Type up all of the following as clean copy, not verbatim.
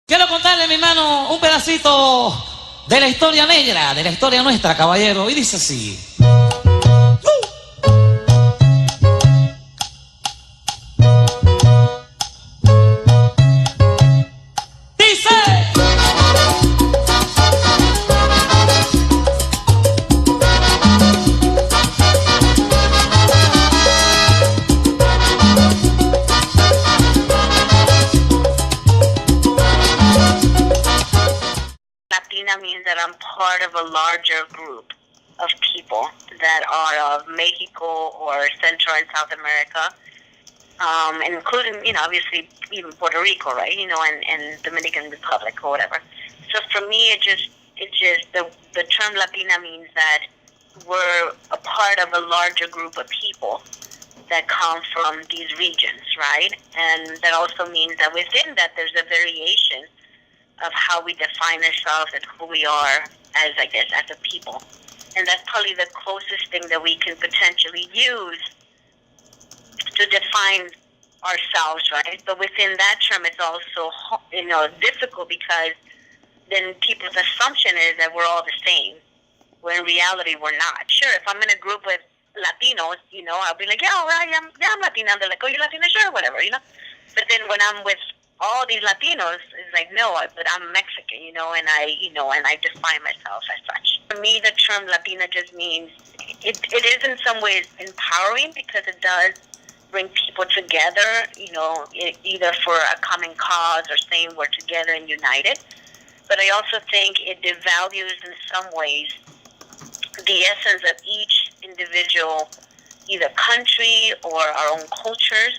Quiero contarle, mi hermano, un pedacito de la historia negra, de la historia nuestra, caballero. Y dice así. Dice. Latina means that I'm part of a larger group of people that are of Mexico or Central and South America, including, obviously even Puerto Rico, right? And Dominican Republic or whatever. So for me, the term Latina means that we're a part of a larger group of people that come from these regions, right? And that also means that within that there's a variation of how we define ourselves and who we are as a people. And that's probably the closest thing that we can potentially use to define ourselves, right? But within that term, it's also, difficult because then people's assumption is that we're all the same, when in reality we're not. Sure, if I'm in a group with Latinos, I'll be like, I'm Latina. And they're like, oh, you're Latina? Sure, whatever, But then when I'm with all these Latinos, it's like, no, but I'm Mexican, and I define myself as such. For me, the term Latina just means, it is in some ways empowering because it does bring people together, either for a common cause or saying we're together and united. But I also think it devalues in some ways the essence of each individual, either country or our own cultures.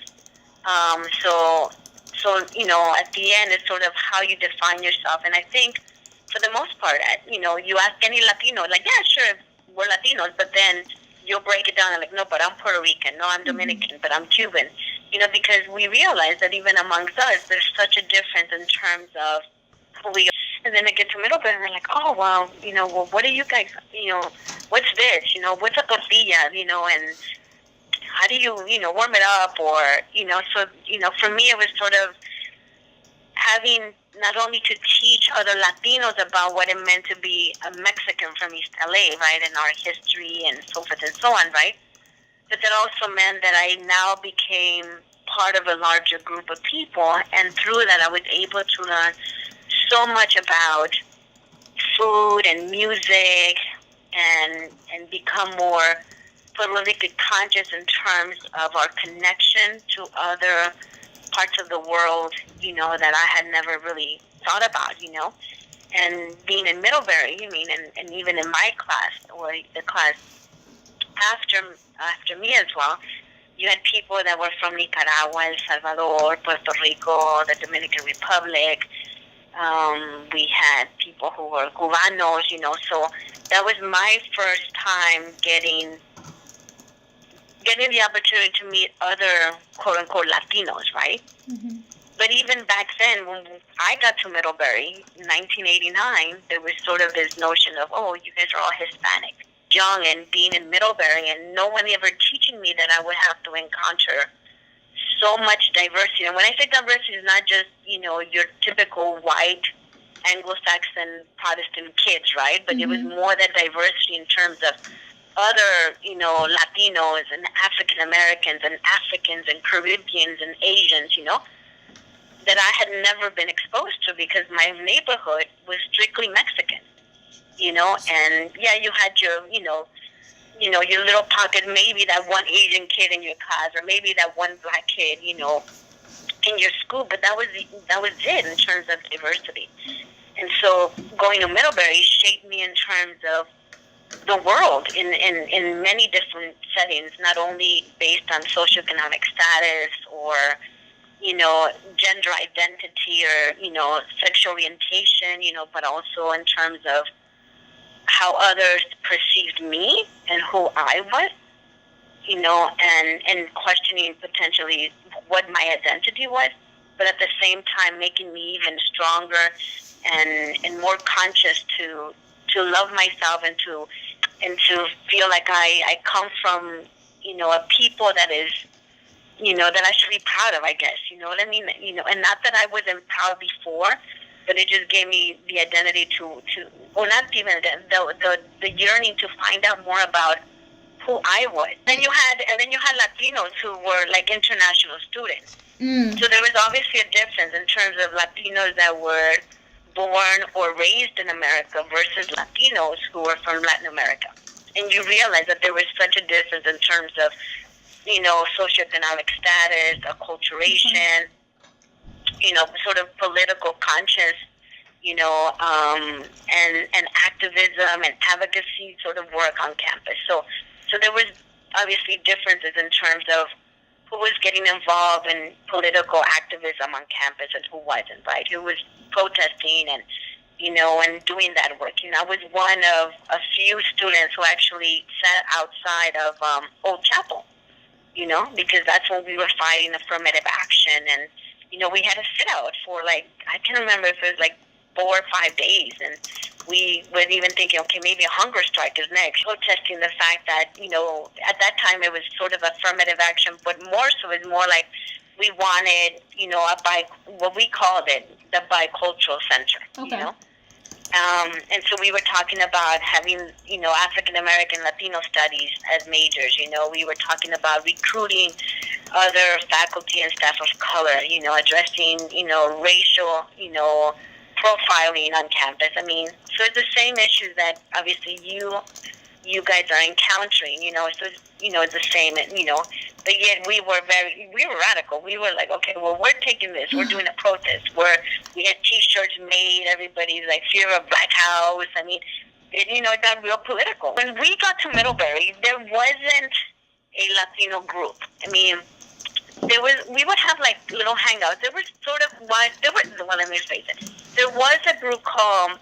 So, at the end, it's sort of how you define yourself. And I think, for the most part, you ask any Latino, like, yeah, sure, we're Latinos, but then you'll break it down and like, no, but I'm Puerto Rican, no, I'm Dominican, but I'm Cuban. Because we realize that even amongst us, there's such a difference in terms of who we are. And then they get to middle bit and they're like, oh, well, what are you guys, what's this, what's a tortilla, and how do you, warm it up? Or, so, for me, it was sort of having not only to teach other Latinos about what it meant to be a Mexican from East LA, right, and our history and so forth and so on, right? But that also meant that I now became part of a larger group of people, and through that I was able to learn so much about food and music and become more politically conscious in terms of our connection to other parts of the world, that I had never really thought about, And being in Middlebury, and even in my class, or the class after me as well, you had people that were from Nicaragua, El Salvador, Puerto Rico, the Dominican Republic. We had people who were Cubanos, so that was my first time getting the opportunity to meet other quote-unquote Latinos, right? Mm-hmm. But even back then, when I got to Middlebury in 1989, there was sort of this notion of, oh, you guys are all Hispanic. Young and being in Middlebury and no one ever teaching me that I would have to encounter so much diversity. And when I say diversity, it's not just, your typical white Anglo-Saxon Protestant kids, right? But mm-hmm. It was more that diversity in terms of other, Latinos and African Americans and Africans and Caribbeans and Asians, that I had never been exposed to because my neighborhood was strictly Mexican, and yeah, you had your, your little pocket, maybe that one Asian kid in your class or maybe that one black kid, in your school, but that was it in terms of diversity. And so going to Middlebury shaped me in terms of the world in many different settings, not only based on socioeconomic status or, gender identity or, sexual orientation, but also in terms of how others perceived me and who I was, and questioning potentially what my identity was, but at the same time making me even stronger and more conscious to love myself and to feel like I come from, a people that is, that I should be proud of, I guess, you know what I mean? And not that I wasn't proud before, but it just gave me the identity well, not even the yearning to find out more about who I was. Then you had Latinos who were like international students. So there was obviously a difference in terms of Latinos that were born or raised in America versus Latinos who were from Latin America. And you realize that there was such a difference in terms of, socioeconomic status, acculturation, sort of political conscience, and activism and advocacy sort of work on campus. So there was obviously differences in terms of who was getting involved in political activism on campus and who wasn't, right? Who was protesting and doing that work. I was one of a few students who actually sat outside of Old Chapel, because that's when we were fighting affirmative action. And, we had to sit out for I can't remember if it was 4 or 5 days. And we were even thinking, okay, maybe a hunger strike is next. Protesting the fact that, at that time it was sort of affirmative action, but more so it's more like we wanted, what we called it, the bicultural center, Okay. And so we were talking about having, African American Latino studies as majors. We were talking about recruiting other faculty and staff of color, addressing, racial, profiling on campus. I mean, so it's the same issues that obviously you guys are encountering, so it's the same, but yet we were radical. We were like, okay, well, we're taking this, we're doing a protest, we had t-shirts made, everybody's like, fear of Black House. I mean, it got real political. When we got to Middlebury, there wasn't a Latino group. I mean, we would have little hangouts. There was sort of let me face it. There was a group called,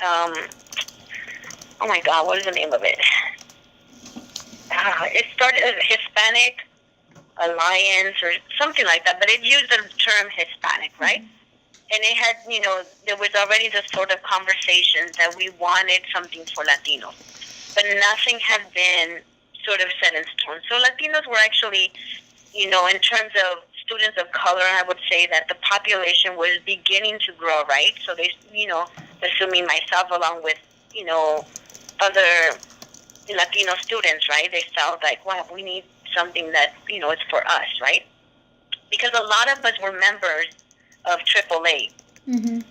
oh my God, what is the name of it? It started as Hispanic Alliance or something like that, but it used the term Hispanic, right? And it had, there was already this sort of conversation that we wanted something for Latinos, but nothing had been sort of set in stone. So Latinos were actually, in terms of students of color, I would say that the population was beginning to grow, right? So they, assuming myself along with, other Latino students, right? They felt like, wow, we need something that, is for us, right? Because a lot of us were members of AAA, and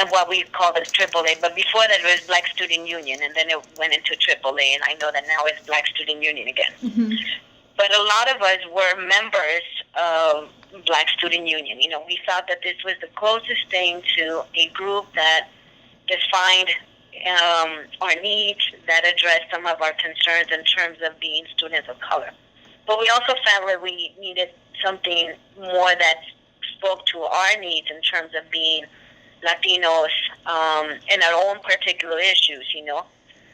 what we call it AAA. But before that, it was Black Student Union, and then it went into AAA, and I know that now it's Black Student Union again. But a lot of us were members of Black Student Union. We thought that this was the closest thing to a group that defined our needs, that addressed some of our concerns in terms of being students of color. But we also felt that we needed something more that spoke to our needs in terms of being Latinos and our own particular issues,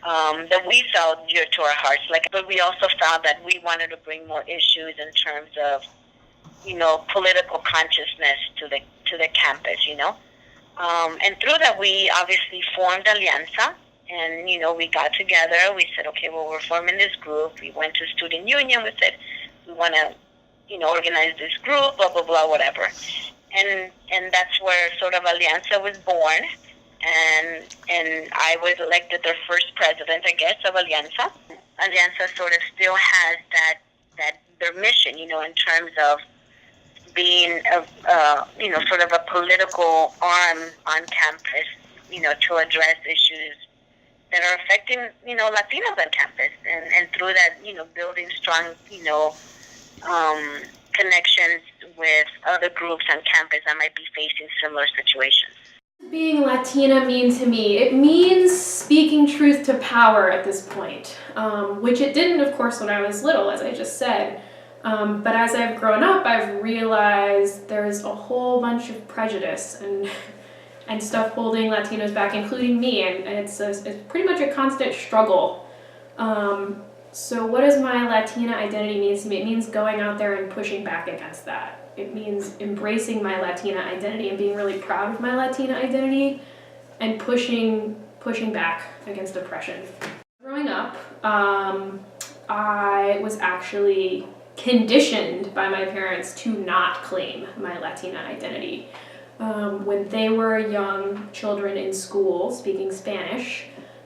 that we felt dear to our hearts. But we also felt that we wanted to bring more issues in terms of, political consciousness to the campus, and through that we obviously formed Alianza, and we got together. We said, okay, well, we're forming this group. We went to student union. We said we want to, organize this group, blah blah blah, whatever. And that's where sort of Alianza was born. And I was elected their first president, I guess, of Alianza. Alianza sort of still has that their mission, in terms of being sort of a political arm on campus, to address issues that are affecting, Latinos on campus, and through that, building strong, connections with other groups on campus that might be facing similar situations. Being Latina mean to me? It means speaking truth to power at this point, which it didn't, of course, when I was little, as I just said. But as I've grown up, I've realized there's a whole bunch of prejudice and stuff holding Latinos back, including me, and it's pretty much a constant struggle. So what does my Latina identity mean to me? It means going out there and pushing back against that. It means embracing my Latina identity and being really proud of my Latina identity and pushing back against oppression. Growing up, I was actually conditioned by my parents to not claim my Latina identity. when they were young children in school speaking Spanish,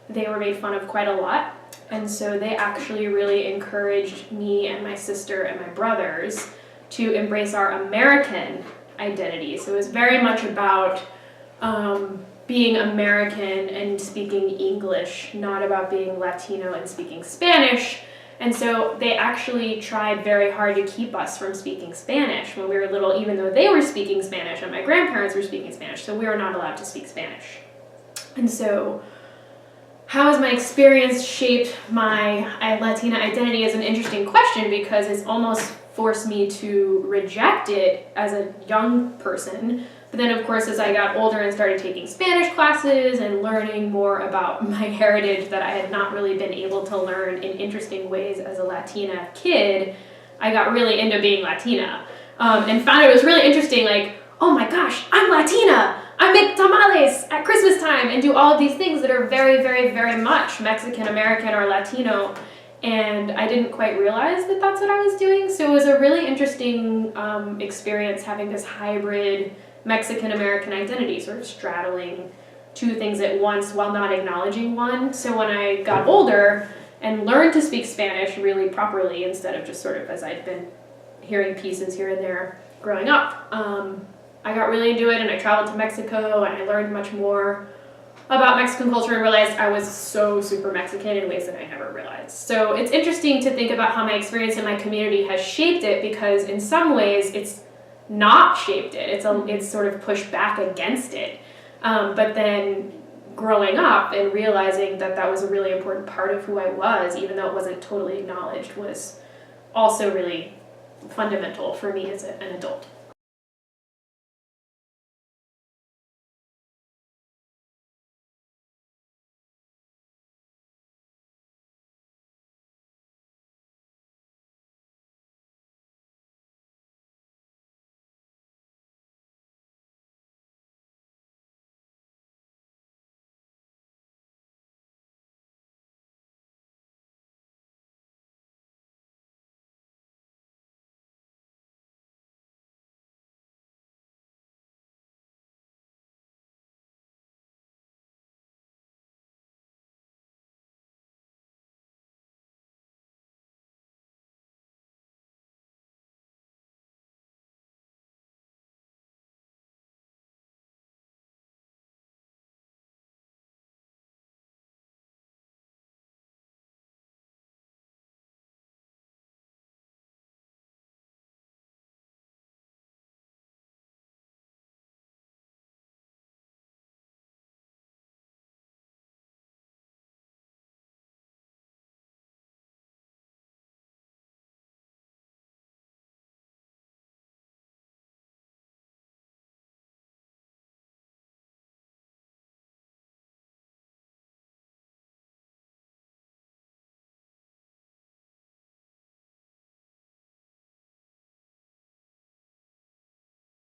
they were made fun of quite a lot. And so they actually really encouraged me and my sister and my brothers to embrace our American identity. So it was very much about being American and speaking English, not about being Latino and speaking Spanish. And so they actually tried very hard to keep us from speaking Spanish when we were little, even though they were speaking Spanish and my grandparents were speaking Spanish, so we were not allowed to speak Spanish. And so how has my experience shaped my Latina identity is an interesting question, because it's almost forced me to reject it as a young person. But then, of course, as I got older and started taking Spanish classes and learning more about my heritage that I had not really been able to learn in interesting ways as a Latina kid, I got really into being Latina. And found it was really interesting, like, oh my gosh, I'm Latina! I make tamales at Christmas time and do all of these things that are very, very, very much Mexican American or Latino. And I didn't quite realize that that's what I was doing. So it was a really interesting experience having this hybrid Mexican American identity, sort of straddling two things at once while not acknowledging one. So when I got older and learned to speak Spanish really properly, instead of just sort of as I'd been hearing pieces here and there growing up, I got really into it, and I traveled to Mexico and I learned much more about Mexican culture and realized I was so super Mexican in ways that I never realized. So it's interesting to think about how my experience in my community has shaped it, because in some ways it's not shaped it. It's sort of pushed back against it. But then growing up and realizing that that was a really important part of who I was, even though it wasn't totally acknowledged, was also really fundamental for me as an adult.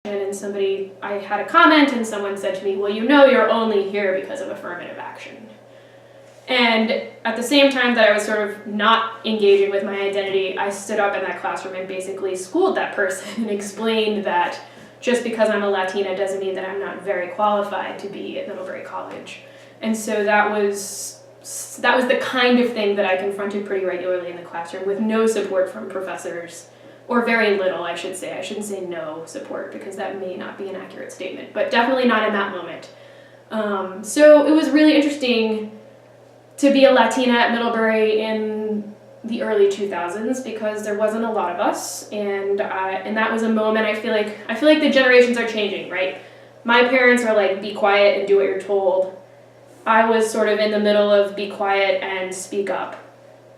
And I had a comment and someone said to me, well, you know you're only here because of affirmative action. And at the same time that I was sort of not engaging with my identity, I stood up in that classroom and basically schooled that person and explained that just because I'm a Latina doesn't mean that I'm not very qualified to be at Middlebury College. And so that was the kind of thing that I confronted pretty regularly in the classroom, with no support from professors, or very little, I should say. I shouldn't say no support, because that may not be an accurate statement, but definitely not in that moment. So it was really interesting to be a Latina at Middlebury in the early 2000s, because there wasn't a lot of us, and that was a moment. I feel like the generations are changing, right? My parents are like, be quiet and do what you're told. I was sort of in the middle of be quiet and speak up.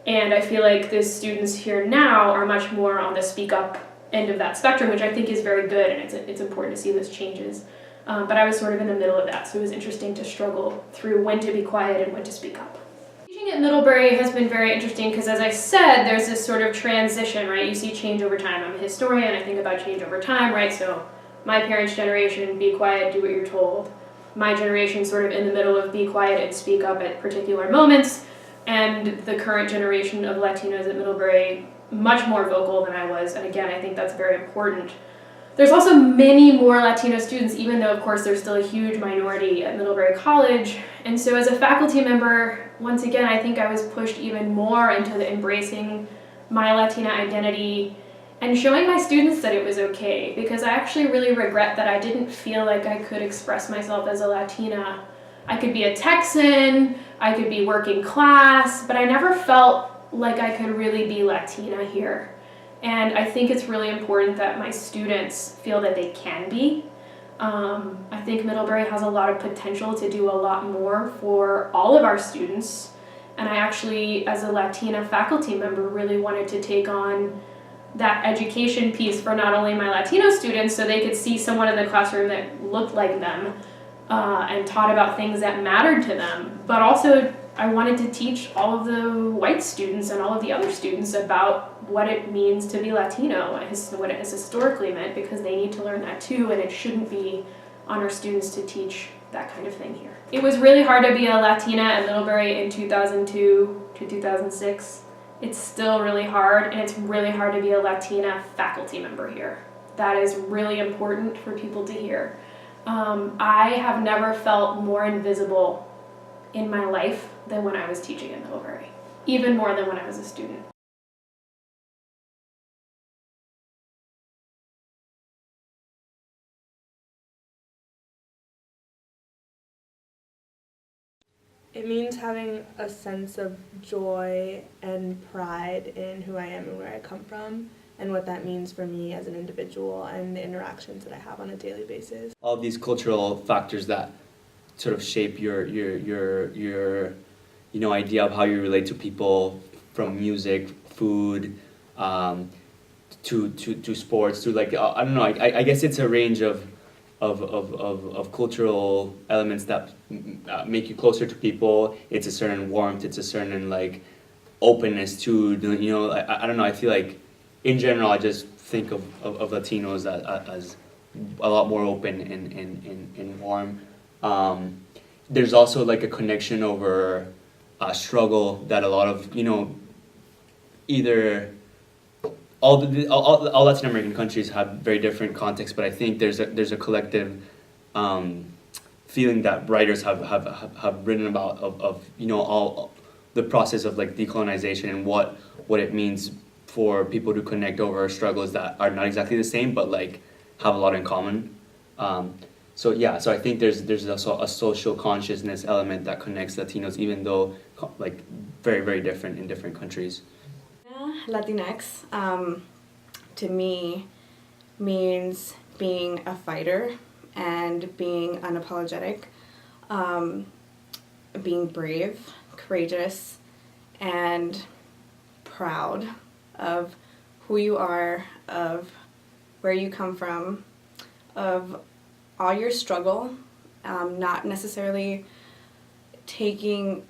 And I feel like the students here now are much more on the speak up end of that spectrum, which I think is very good, and it's important to see those changes. But I was sort of in the middle of that, so it was interesting to struggle through when to be quiet and when to speak up. Teaching at Middlebury has been very interesting because, as I said, there's this sort of transition, right? You see change over time. I'm a historian, I think about change over time, right? So my parents' generation, be quiet, do what you're told. My generation sort of in the middle of be quiet and speak up at particular moments. And the current generation of Latinos at Middlebury, much more vocal than I was. And again, I think that's very important. There's also many more Latino students, even though, of course, there's still a huge minority at Middlebury College. And so as a faculty member, once again, I think I was pushed even more into the embracing my Latina identity and showing my students that it was okay, because I actually really regret that I didn't feel like I could express myself as a Latina. I could be a Texan, I could be working class, but I never felt like I could really be Latina here. And I think it's really important that my students feel that they can be. I think Middlebury has a lot of potential to do a lot more for all of our students. And I actually, as a Latina faculty member, really wanted to take on that education piece for not only my Latino students so they could see someone in the classroom that looked like them and taught about things that mattered to them, but also I wanted to teach all of the white students and all of the other students about what it means to be Latino, what it has historically meant, because they need to learn that too, and it shouldn't be on our students to teach that kind of thing here. It was really hard to be a Latina at Middlebury in 2002 to 2006. It's still really hard, and it's really hard to be a Latina faculty member here. That is really important for people to hear. I have never felt more invisible in my life than when I was teaching at Middlebury, even more than when I was a student. It means having a sense of joy and pride in who I am and where I come from, and what that means for me as an individual and the interactions that I have on a daily basis. All of these cultural factors that sort of shape your idea of how you relate to people, from music, food, to sports, to like I don't know. I guess it's a range of cultural elements that make you closer to people. It's a certain warmth. It's a certain like openness to I don't know. I feel like in general I just think of Latinos as a lot more open and warm. There's also like a connection over a struggle that a lot of either all Latin American countries have very different contexts, but I think there's a collective feeling that writers have written about of all the process of like decolonization and what it means for people to connect over struggles that are not exactly the same but like have a lot in common. So I think there's also a social consciousness element that connects Latinos, even though like very, very different in different countries. Latinx, to me, means being a fighter and being unapologetic, being brave, courageous, and proud of who you are, of where you come from, of all your struggle, not necessarily seeing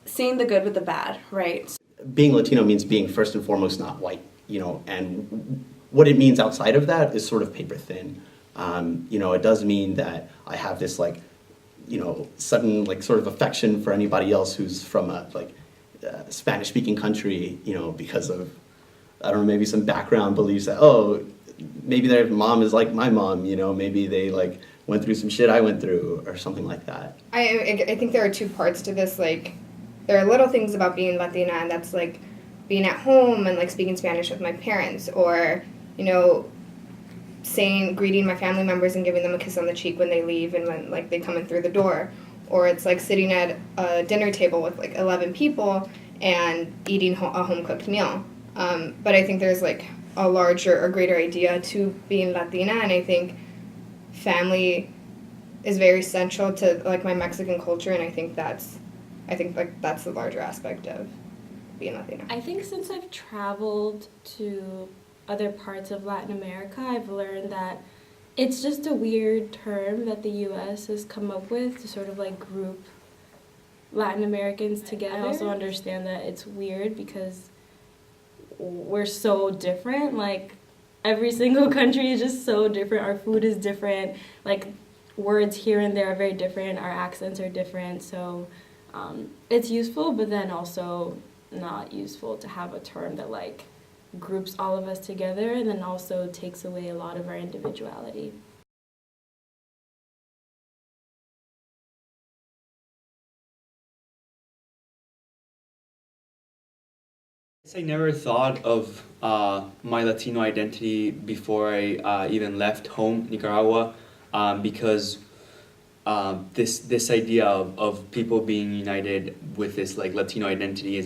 the good with the bad, right? Being Latino means being first and foremost not white, and what it means outside of that is sort of paper thin. It does mean that I have this sudden sort of affection for anybody else who's from a Spanish-speaking country, because of, I don't know, maybe some background beliefs that, maybe their mom is like my mom, maybe they went through some shit I went through or something like that. I think there are two parts to this. There are little things about being Latina, and that's being at home and speaking Spanish with my parents, or greeting my family members and giving them a kiss on the cheek when they leave and when they come in through the door, or it's sitting at a dinner table with 11 people and eating a home cooked meal. But I think there's a larger or greater idea to being Latina, and I think family is very central to my Mexican culture, and I think that's the larger aspect of being Latina. I think since I've traveled to other parts of Latin America, I've learned that it's just a weird term that the U.S. has come up with to sort of group Latin Americans together. I also understand that it's weird because we're so different. Every single country is just so different. Our food is different. Words here and there are very different. Our accents are different. So it's useful, but then also not useful to have a term that groups all of us together and then also takes away a lot of our individuality. I never thought of my Latino identity before I even left home, Nicaragua, because this idea of people being united with this like Latino identity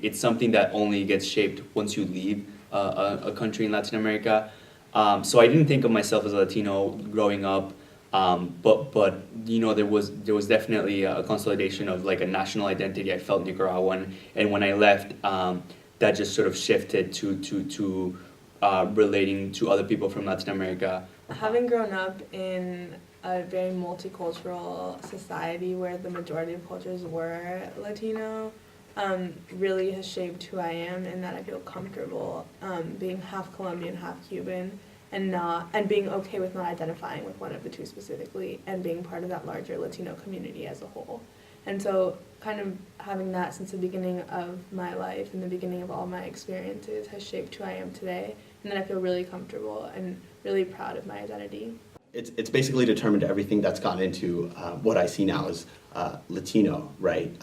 it's something that only gets shaped once you leave a country in Latin America. So I didn't think of myself as a Latino growing up, but you know there was definitely a consolidation of like a national identity. I felt Nicaraguan, and when I left, that just sort of shifted to relating to other people from Latin America. Having grown up in a very multicultural society where the majority of cultures were Latino, really has shaped who I am, and that I feel comfortable being half Colombian, half Cuban, and being okay with not identifying with one of the two specifically, and being part of that larger Latino community as a whole. And so kind of having that since the beginning of my life and the beginning of all my experiences has shaped who I am today, and then I feel really comfortable and really proud of my identity. It's basically determined everything that's gone into what I see now as Latino, right?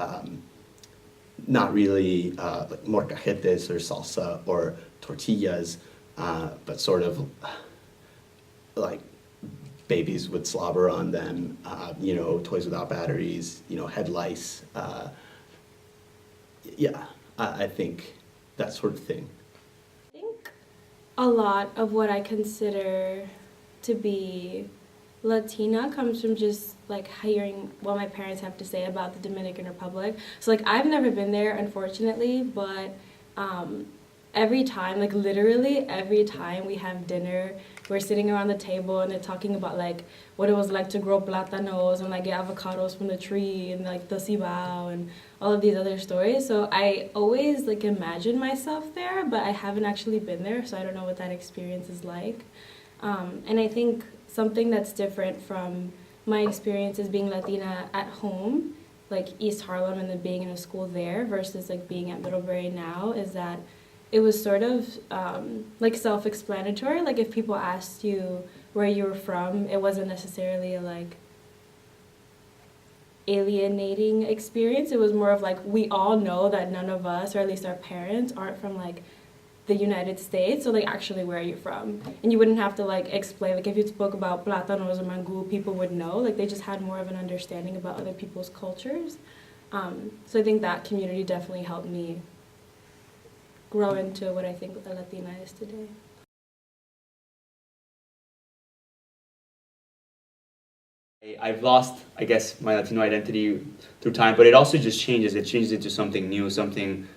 Not really like molcajetes or salsa or tortillas, but sort of like babies with slobber on them, you know, toys without batteries, you know, head lice. Yeah, I think that sort of thing. I think a lot of what I consider to be Latina comes from just like hearing what my parents have to say about the Dominican Republic. So like I've never been there, unfortunately, but every time, like literally every time we have dinner, we're sitting around the table and they're talking about like what it was like to grow plátanos and like get avocados from the tree and like the cibao and all of these other stories. So I always like imagine myself there, but I haven't actually been there, so I don't know what that experience is like. And I think something that's different from my experience as being Latina at home, like East Harlem and then being in a school there versus like being at Middlebury now, is that it was sort of like self-explanatory. Like if people asked you where you were from, it wasn't necessarily a like alienating experience. It was more of like we all know that none of us, or at least our parents, aren't from like the United States, so like actually where are you from? And you wouldn't have to like explain, like if you spoke about plátanos or mangú, people would know. Like they just had more of an understanding about other people's cultures. So I think that community definitely helped me grow into what I think a Latina is today. I've lost, I guess, my Latino identity through time, but it also just changes. It changes into something new, something.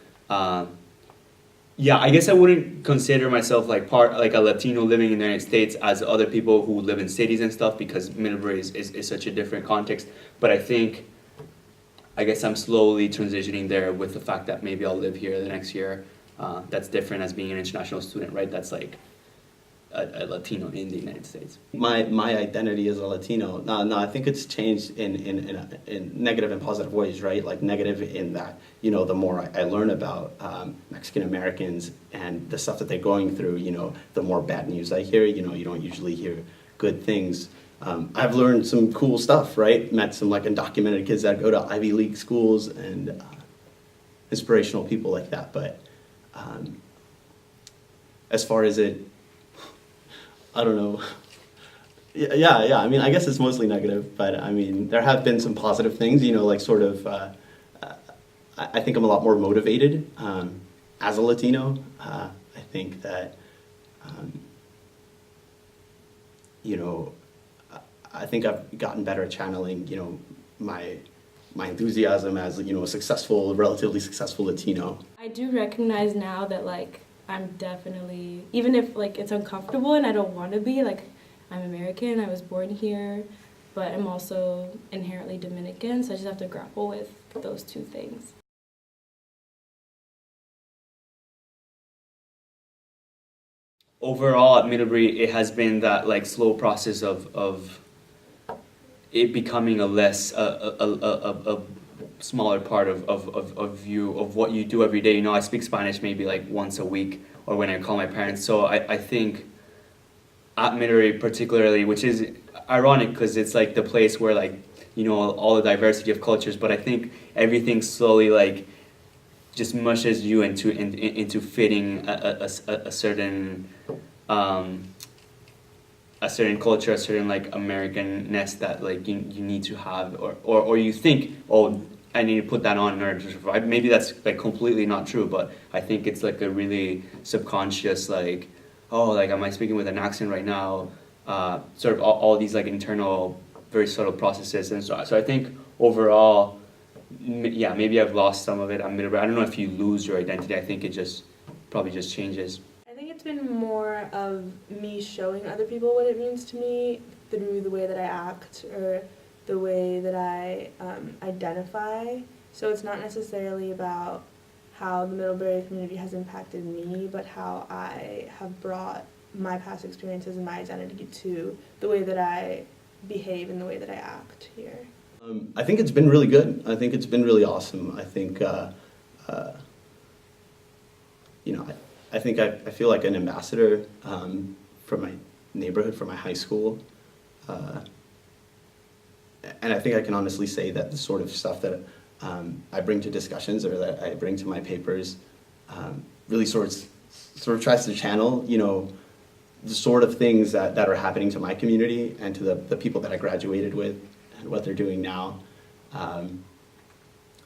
Yeah, I guess I wouldn't consider myself like a Latino living in the United States as other people who live in cities and stuff, because Middlebury is such a different context. But I guess I'm slowly transitioning there with the fact that maybe I'll live here the next year. That's different as being an international student, right? That's like a Latino in the United States. My identity as a Latino, no, I think it's changed in negative and positive ways, right? Like negative in that, you know, the more I learn about Mexican Americans and the stuff that they're going through, you know, the more bad news I hear. You know, you don't usually hear good things. I've learned some cool stuff, right? Met some like undocumented kids that go to Ivy League schools and inspirational people like that. But as far as it, I don't know. Yeah. I mean, I guess it's mostly negative, but I mean, there have been some positive things, you know, like sort of, I think I'm a lot more motivated as a Latino. I think that, you know, I think I've gotten better at channeling, you know, my enthusiasm as, you know, a relatively successful Latino. I do recognize now that like I'm definitely, even if like it's uncomfortable and I don't want to be, like I'm American, I was born here, but I'm also inherently Dominican, so I just have to grapple with those two things. Overall at Middlebury, it has been that like slow process of it becoming a smaller part of you, of what you do every day. You know, I speak Spanish maybe like once a week or when I call my parents. So I think at Middlebury particularly, which is ironic because it's like the place where like, you know, all the diversity of cultures, but I think everything slowly like just mushes you into fitting a certain culture, a certain like Americanness that like you need to have, or you think, oh, I need to put that on in order to survive. Maybe that's like completely not true, but I think it's like a really subconscious like, oh, like am I speaking with an accent right now? Sort of all these like internal, very subtle processes, and so I think overall, yeah, maybe I've lost some of it. I don't know if you lose your identity. I think it just probably just changes. I think it's been more of me showing other people what it means to me through the way that I act or the way that I identify. So it's not necessarily about how the Middlebury community has impacted me, but how I have brought my past experiences and my identity to the way that I behave and the way that I act here. I think it's been really good. I think it's been really awesome. I think, I think I feel like an ambassador for my neighborhood, for my high school. And I think I can honestly say that the sort of stuff that I bring to discussions or that I bring to my papers really sort of tries to channel, you know, the sort of things that are happening to my community and to the people that I graduated with and what they're doing now.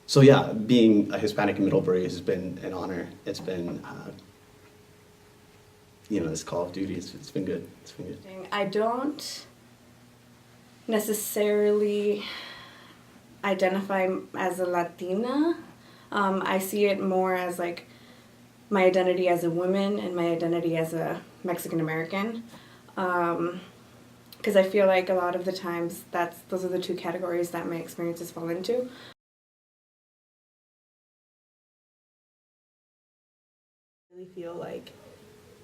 So yeah, being a Hispanic in Middlebury has been an honor. It's been, this Call of Duty, it's been good. It's been good. I don't necessarily identify as a Latina. I see it more as like my identity as a woman and my identity as a Mexican American. Because I feel like a lot of the times those are the two categories that my experiences fall into. I really feel like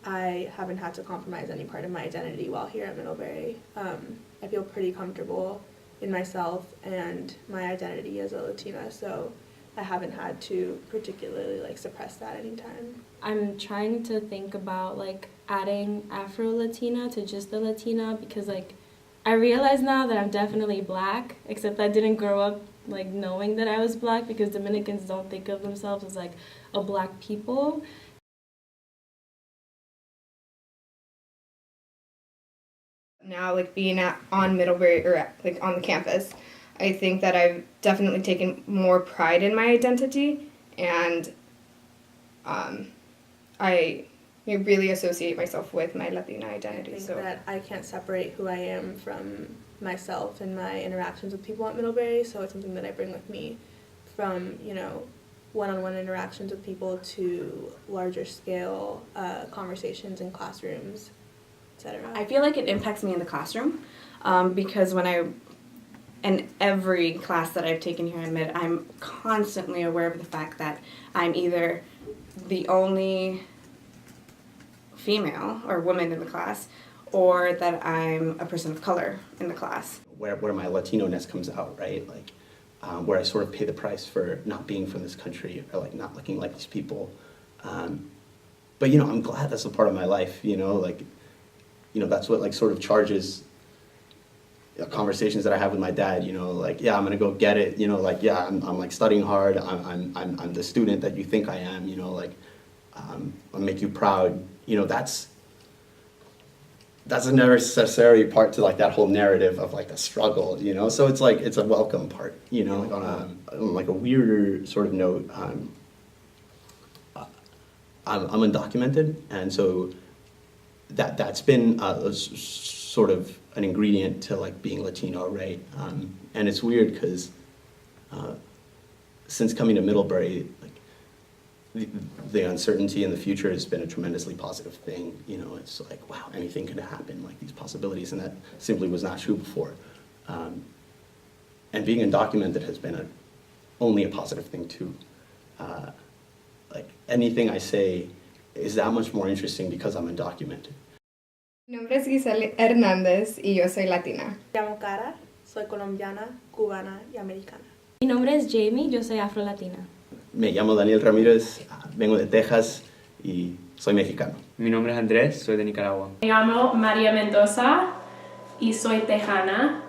I haven't had to compromise any part of my identity while here at Middlebury. I feel pretty comfortable in myself and my identity as a Latina, so I haven't had to particularly like suppress that anytime. I'm trying to think about like adding Afro-Latina to just the Latina because like I realize now that I'm definitely black, except I didn't grow up like knowing that I was black because Dominicans don't think of themselves as like a black people. Now, like being on Middlebury or like on the campus, I think that I've definitely taken more pride in my identity, and I really associate myself with my Latina identity. I think that I can't separate who I am from myself and my interactions with people at Middlebury, so it's something that I bring with me from, one-on-one interactions with people to larger scale conversations in classrooms, etc. I feel like it impacts me in the classroom because in every class that I've taken here at Mid, I'm constantly aware of the fact that I'm either the only female or woman in the class, or that I'm a person of color in the class. Where my Latino-ness comes out, right? Like, where I sort of pay the price for not being from this country or like not looking like these people. But I'm glad that's a part of my life. That's what like sort of charges conversations that I have with my dad. Like, yeah, I'm gonna go get it. I'm like studying hard. I'm the student that you think I am. I'll make you proud. That's a necessary part to like that whole narrative of like the struggle, so it's like it's a welcome part, like on a weirder sort of note. I'm undocumented, and so that's been sort of an ingredient to like being Latino, right? And it's weird because since coming to Middlebury, like the uncertainty in the future has been a tremendously positive thing. It's like, wow, anything could happen, like these possibilities, and that simply was not true before. And being undocumented has been only a positive thing too. Like anything I say is that much more interesting because I'm undocumented. Mi nombre es Giselle Hernández y yo soy latina. Me llamo Cara, soy colombiana, cubana y americana. Mi nombre es Jamie, yo soy afro-latina. Me llamo Daniel Ramírez, vengo de Texas y soy mexicano. Mi nombre es Andrés, soy de Nicaragua. Me llamo María Mendoza y soy tejana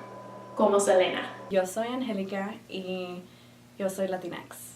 como Selena. Yo soy Angélica y yo soy Latinx.